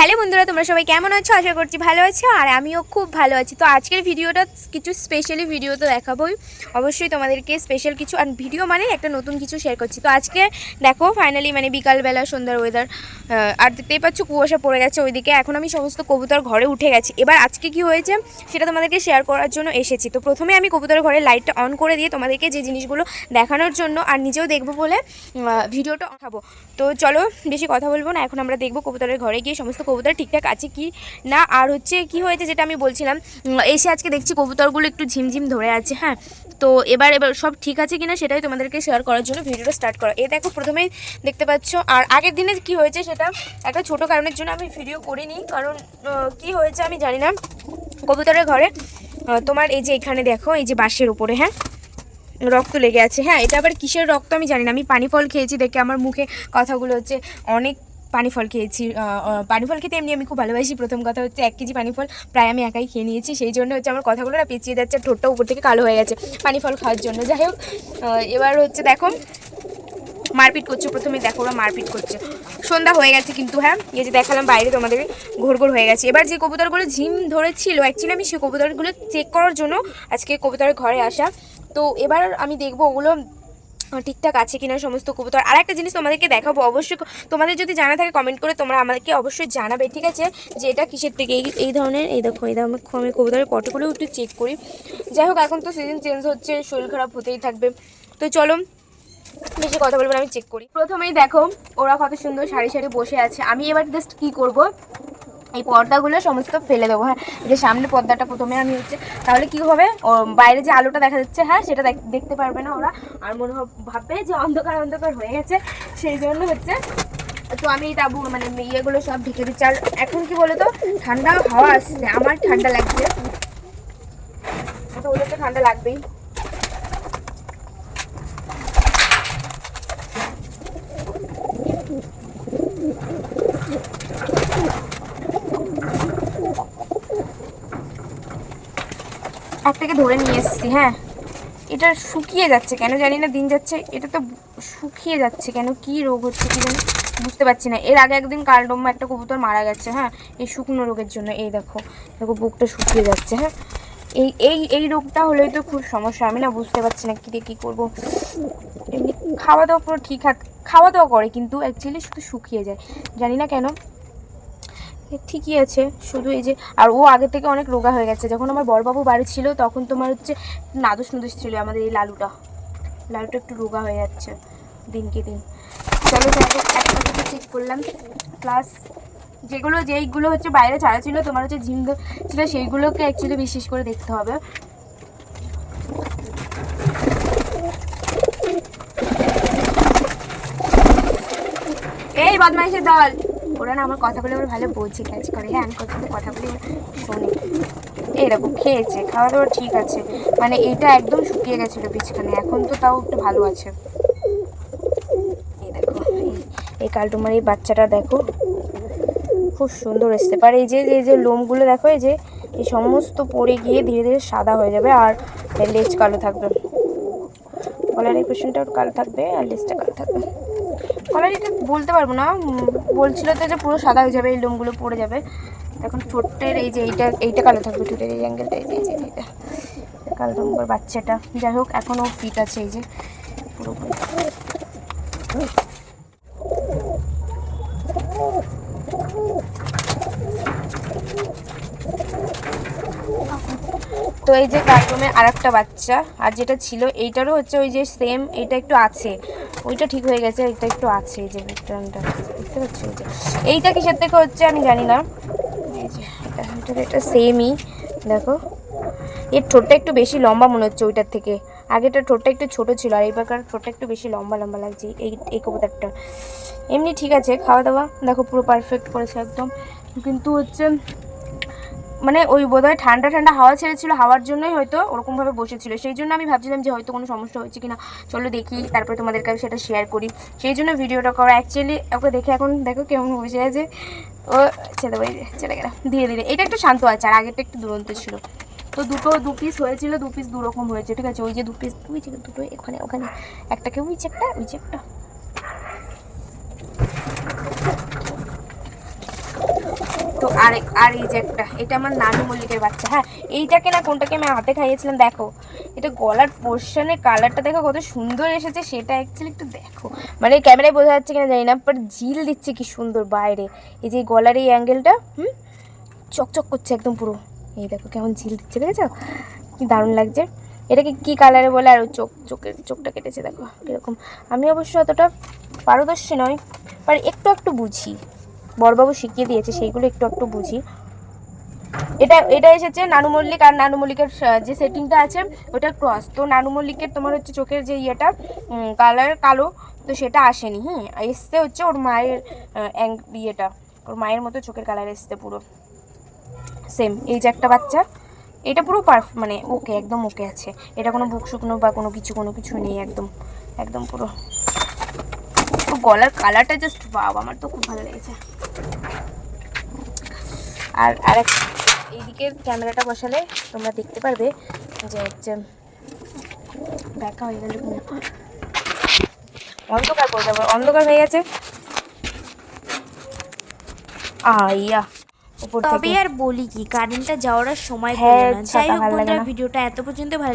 Hello বন্ধুরা, তোমরা সবাই কেমন আছো? আশা করছি ভালো আছো, আর আমিও খুব ভালো আছি। তো আজকের ভিডিওটা কিছু স্পেশালি ভিডিও তো দেখাবোই, অবশ্যই তোমাদেরকে স্পেশাল কিছু আর ভিডিও মানে একটা নতুন কিছু শেয়ার করছি। তো আজকে দেখো ফাইনালি মানে বিকালবেলা সন্ধ্যার ওয়েদার, আর দেখতেই পাচ্ছ কুয়াশা পড়ে গেছে ওইদিকে। এখন আমি সমস্ত কবুতর ঘরে উঠে গেছি। এবার আজকে কি হয়েছে সেটা তোমাদেরকে শেয়ার করার জন্য এসেছি। তো প্রথমে আমি কবুতর ঘরে লাইটটা অন করে দিয়ে তোমাদেরকে যে জিনিসগুলো দেখানোর জন্য আর নিজেও দেখবো বলে ভিডিওটা দেখাবো। তো চলো বেশি কথা বলবো না, এখন আমরা দেখবো কবুতরের ঘরে গিয়ে সমস্ত কবুতর ঠিকঠাক আছে কি না। আর হচ্ছে কি হয়েছে যেটা আমি বলছিলাম, এসে আজকে দেখছি কবুতরগুলো একটু ঝিমঝিম ধরে আছে। হ্যাঁ, তো এবার সব ঠিক আছে কিনা সেটাই তোমাদেরকে শেয়ার করার জন্য ভিডিওটা স্টার্ট করা। এই দেখো প্রথমেই দেখতে পাচ্ছ। আর আগের দিনে কি হয়েছে সেটা একটা ছোট কারণের জন্য আমি ভিডিও করিনি, কারণ কি হয়েছে আমি জানি না। কবুতরের ঘরে তোমার এই যে এখানে দেখো, এই যে বাঁশের উপরে হ্যাঁ রক্ত লেগে আছে। হ্যাঁ, এটা আবার কিসের রক্ত আমি জানি না। আমি পানি ফল খেয়েছি দেখে আমার মুখে কথাগুলো হচ্ছে অনেক পানি ফল খেয়েছি। পানি ফল খেতে এমনি আমি খুব ভালোবাসি। প্রথম কথা হচ্ছে 1 কেজি পানি ফল প্রায় আমি একাই খেয়ে নিয়েছি, সেই জন্য হচ্ছে আমার কথাগুলো না পেঁচিয়ে যাচ্ছে, ঠোঁটটা উপর থেকে কালো হয়ে গেছে পানি ফল খাওয়ার জন্য। যাই হোক, এবার হচ্ছে দেখো মারপিট করছে। প্রথমে দেখো ওরা মারপিট করছে। সন্ধ্যা হয়ে গেছে কিন্তু, হ্যাঁ এই যে দেখালাম বাইরে তোমাদের ঘোর ঘোর হয়ে গেছে। এবার যে কবুতরগুলো ঝিম ধরেছিল অ্যাকচুয়ালি আমি সেই কবুতরগুলো চেক করার জন্য আজকে কবুতরের ঘরে আসা। তো এবার আমি দেখবো ওগুলো ঠিকঠাক আছে কিনা সমস্ত কবুতর। আর একটা জিনিস তোমাদেরকে দেখাবো, অবশ্যই তোমাদের যদি জানা থাকে কমেন্ট করে তোমরা আমাদেরকে অবশ্যই জানাবে, ঠিক আছে, যে এটা কিসের থেকে এই ধরনের। এই দেখো, এই দেখো আমি কবুতরের পটগুলো একটু চেক করি। যাই হোক, এখন তো সিজন চেঞ্জ হচ্ছে, শরীর খারাপ হতেই থাকবে। তো চলো বেশি কথা বলবো না, আমি চেক করি। প্রথমেই দেখো ওরা কত সুন্দর সারি সারি বসে আছে। আমি এবার জাস্ট কি করব, এই পর্দাগুলো সমস্ত ফেলে দেবো। হ্যাঁ, যে সামনে পর্দাটা প্রথমে আমি হচ্ছে, তাহলে কি হবে বাইরে যে আলোটা দেখা যাচ্ছে হ্যাঁ সেটা দেখতে পারবে না ওরা, আর মনে ভাববে যে অন্ধকার অন্ধকার হয়ে গেছে, সেই জন্য হচ্ছে। তো আমি তাবু মানে ইয়েগুলো সব ঢেকে দিচ্ছি। আর এখন কি বলো তো, ঠান্ডা হাওয়া আসছে, আমার ঠান্ডা লাগছে, তো ওদের তো ঠান্ডা লাগবেই। একটাকে ধরে নিয়ে এসেছি। হ্যাঁ, এটা শুকিয়ে যাচ্ছে কেন জানি না, দিন যাচ্ছে এটা তো শুকিয়ে যাচ্ছে কেন, কি রোগ হচ্ছে কি জানি বুঝতে পারছি না। এর আগে একদিন কালডম্বা একটা কবুতর মারা গেছে হ্যাঁ এই শুকনো রোগের জন্য। এই দেখো দেখো বুকটা শুকিয়ে যাচ্ছে। হ্যাঁ, এই এই এই রোগটা হলেই তো খুব সমস্যা। আমি না বুঝতে পারছি না কী করবো। এমনি খাওয়া দাওয়া পুরো ঠিক খাওয়া দাওয়া করে, কিন্তু অ্যাকচুয়ালি শুধু শুকিয়ে যায়, জানি না কেন। ঠিকই আছে, শুধু এই যে, আর ও আগে থেকে অনেক রোগা হয়ে গেছে। যখন আমার বড়বাবু বাড়ি ছিল তখন তোমার হচ্ছে নাদুস নুদুস ছিল আমাদের এই লালুটা একটু রোগা হয়ে যাচ্ছে দিনকে দিন। চলো যাই হোক, একটা কিছু চেক করলাম, প্লাস যেইগুলো হচ্ছে বাইরে ছাড়া ছিল তোমার হচ্ছে ঝিম ছিল, সেইগুলোকে অ্যাকচুয়ালি বিশেষ করে দেখতে হবে। এই বদমাইশের দল, ওরা না আমার কথাগুলো আমার ভালো বোঝে, কাজ করে। হ্যাঁ, আমি কথাগুলি শোনে। এরকম খেয়েছে, খাওয়া দাওয়া ঠিক আছে, মানে এইটা একদম শুকিয়ে গেছিলো বীজখানে, এখন তো তাও একটু ভালো আছে। এই দেখো এই কালটুমার এই বাচ্চাটা দেখো খুব সুন্দর আসতে পারে। এই যে লোমগুলো দেখো, এই যে এই সমস্ত পড়ে গিয়ে ধীরে ধীরে সাদা হয়ে যাবে, আর লেজ কালো থাকবে। কলার এই পোর্শনটা কালো থাকবে আর লেজটা কালো থাকবে। কলার এটা বলতে পারবো না, বলছিল তো যে পুরো সাদা হয়ে যাবে, এই লোমগুলো পড়ে যাবে। এখন ঠোঁটের এই যে এইটা কালো থাকবে, ঠোঁটের এই অ্যাঙ্গেলটা, এই যে এইটা কালো নম্বর বাচ্চাটা। যাই হোক, এখনও ফিট আছে এই যে পুরোপুরি। তো এই যে কার্টুনের আর একটা বাচ্চা, আর যেটা ছিল এইটারও হচ্ছে ওই যে সেম, এইটা একটু আছে, ওইটা ঠিক হয়ে গেছে, এইটা একটু আছে। এই যে বিট্রানটা দেখতে পাচ্ছি, এই যে এইটা কিসের থেকে হচ্ছে আমি জানি না। এই যে এটা সেমই দেখো, এর ঠোঁটটা একটু বেশি লম্বা মনে হচ্ছে ওইটার থেকে। আগেটার ঠোঁটটা একটু ছোট ছিল, আর এইবারকার ঠোঁটটা একটু বেশি লম্বা লম্বা লাগছে এই কবুতরটা। এমনি ঠিক আছে, খাওয়া দাওয়া দেখো পুরো পারফেক্ট করেছে একদম, কিন্তু হচ্ছে মানে ওই বোধহয় ঠান্ডা ঠান্ডা হাওয়া ছেড়েছিল, হাওয়ার জন্যই হয়তো ওরকমভাবে বসেছিল। সেই জন্য আমি ভাবছিলাম যে হয়তো কোনো সমস্যা হয়েছে কিনা, চলো দেখি তারপরে তোমাদের কাছে সেটা শেয়ার করি, সেই জন্য ভিডিওটা করা। অ্যাকচুয়ালি ওকে দেখে এখন দেখো কেমন বসে আছে ও, ছেলে বই চলে গেলাম ধীরে ধীরে। এটা একটু শান্ত আছে, আর আগেরটা একটু দুরন্ত ছিল। তো দু পিস হয়েছিল, 2 পিস দুরকম হয়েছে, ঠিক আছে। ওই যে 2 পিস, ওই যে দুটো ওখানে একটাকে ওই যে একটা তো আর এই যে একটা, এটা আমার নানু মল্লিকের বাচ্চা। হ্যাঁ, এইটাকে না কোনটাকে আমি হাতে খাইয়েছিলাম, দেখো এটা গলার পোর্শনের কালারটা দেখো কত সুন্দর এসেছে, সেটা অ্যাকচুয়ালি একটু দেখো, মানে ক্যামেরায় বোঝা যাচ্ছে কিনা জানি না, বাট ঝিল দিচ্ছে কি সুন্দর বাইরে, এই যে গলার এই অ্যাঙ্গেলটা চকচক করছে একদম পুরো, এই দেখো কেমন ঝিল দিচ্ছে, দেখেছো কি দারুণ লাগছে। এটাকে কি কালারে বলে, আর চোখটা কেটেছে দেখো কীরকম। আমি অবশ্য অতটা পারদর্শী নয়, বাট একটু বুঝি, বড়বাবু শিখিয়ে দিয়েছে সেইগুলো একটু বুঝি। এটা এসেছে নানু মল্লিক, আর নানু মল্লিকের যে সেটিংটা আছে ওটা ক্রস। তো নানু মল্লিকের তোমার হচ্ছে চোখের যে ইয়েটা কালার কালো, তো সেটা আসেনি। এসছে হচ্ছে ওর মায়ের ইয়েটা, ওর মায়ের মতো চোখের কালার এসছে পুরো সেম। এই যে একটা বাচ্চা, এটা পুরো মানে ওকে, একদম ওকে আছে, এটা কোনো বুক শুকনো বা কোনো কিছু নেই, একদম পুরো গলার কালারটা জাস্ট বাহ, আমার তো খুব ভালো লেগেছে। আর এইদিকের ক্যামেরাটা বসালে তোমরা দেখতে পারবে যে হচ্ছে দেখা হয়ে গেল, অন্ধকার পড়ে যাবে, অন্ধকার হয়ে গেছে আইয়া। তবে আর বলি কি, কারেন্টটা যাওয়ার সময় হলো না। যাই হোক বন্ধুরা, ভিডিওটা এত পর্যন্ত ভালো